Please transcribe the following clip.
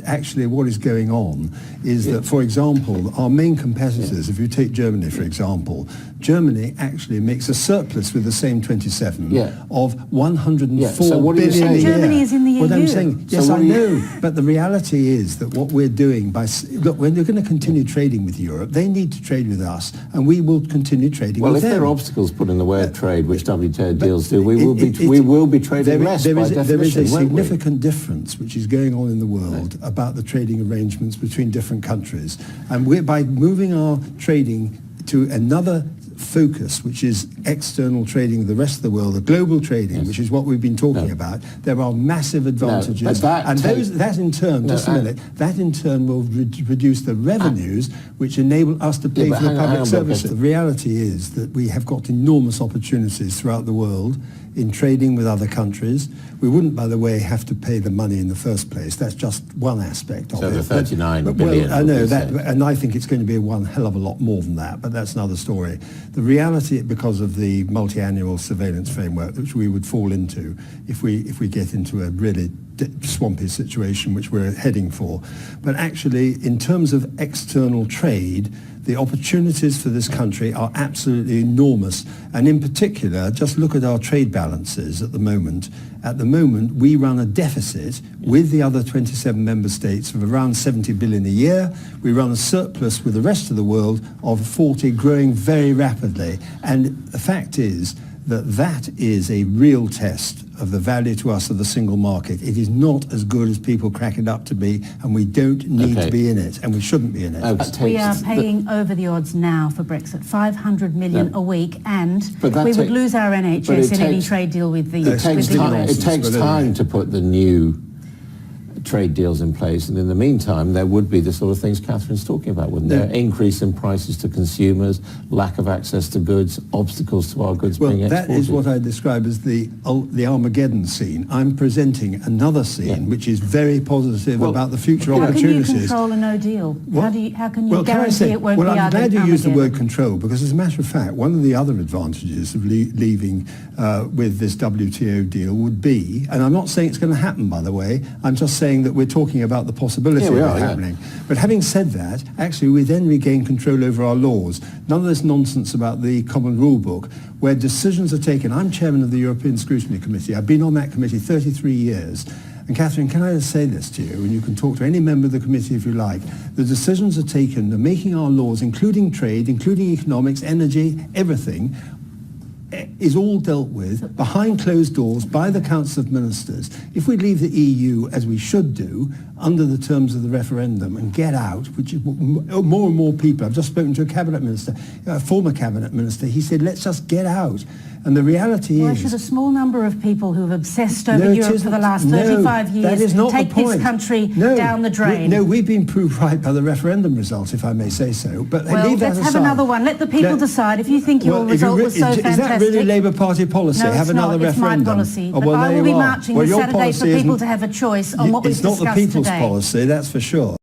Actually, what is going on is that, for example, our main competitors, if you take Germany, for example, Germany actually makes a surplus with the same 27 of 104 billion a year. Germany is in the EU. What I'm saying, yes, I know, but the reality is that what we're doing look, when they're going to continue trading with Europe, they need to trade with us, and we will continue trading with them. Well, if there are obstacles put in the way of trade, which WTO deals do, we will be trading less by definition. There is a significant difference which is going on in the world about the trading arrangements between different countries, and by moving our trading to another focus, which is external trading of the rest of the world, the global trading, which is what we've been talking about, there are massive advantages. That in turn, that in turn will reduce the revenues which enable us to pay for the public services. The reality is that we have got enormous opportunities throughout the world in trading with other countries. We wouldn't, by the way, have to pay the money in the first place. That's just one aspect of it. So the 39 billion. I know that, and I think it's going to be one hell of a lot more than that, but that's another story. The reality, because of the multi-annual surveillance framework, which we would fall into if we get into a really swampy situation, which we're heading for. But actually, in terms of external trade, the opportunities for this country are absolutely enormous. And in particular, just look at our trade balances at the moment. At the moment, we run a deficit with the other 27 member states of around 70 billion a year. We run a surplus with the rest of the world of 40, growing very rapidly. And the fact is that is a real test of the value to us of the single market. It is not as good as people crack it up to be, and we don't need to be in it, and we shouldn't be in it. We are paying over the odds now for Brexit, 500 million a week, and we would lose our NHS in any trade deal with the US. It takes time to put the new trade deals in place, and in the meantime there would be the sort of things Catherine's talking about, wouldn't there? Increase in prices to consumers, lack of access to goods, obstacles to our goods being exported. That is what I describe as the Armageddon scene. I'm presenting another scene which is very positive about the future opportunities. How can you control a no deal? How can you guarantee it won't be I'm glad you used the word Armageddon? control, because as a matter of fact, one of the other advantages of leaving with this WTO deal would be, and I'm not saying it's going to happen, by the way, I'm just saying that we're talking about the possibility of it happening. But having said that, actually we then regain control over our laws. None of this nonsense about the common rule book, where decisions are taken. I'm chairman of the European Scrutiny Committee. I've been on that committee 33 years. And Catherine, can I just say this to you, and you can talk to any member of the committee if you like, the decisions are taken, they're making our laws, including trade, including economics, energy, everything, is all dealt with behind closed doors by the Council of Ministers. If we leave the EU, as we should do, under the terms of the referendum and get out, which is more and more people, I've just spoken to a cabinet minister, a former cabinet minister, he said, let's just get out. And the reality is... should a small number of people who have obsessed over Europe for the last 35 years take this country down the drain? No, we've been proved right by the referendum result, if I may say so. But leave that aside. Let's have another one. Let the people decide. If you think your result was so fantastic... Is that really Labour Party policy? No, have another referendum? It's my policy. But I will be marching this Saturday for people to have a choice on what we've discussed today. It's not the people's policy, that's for sure.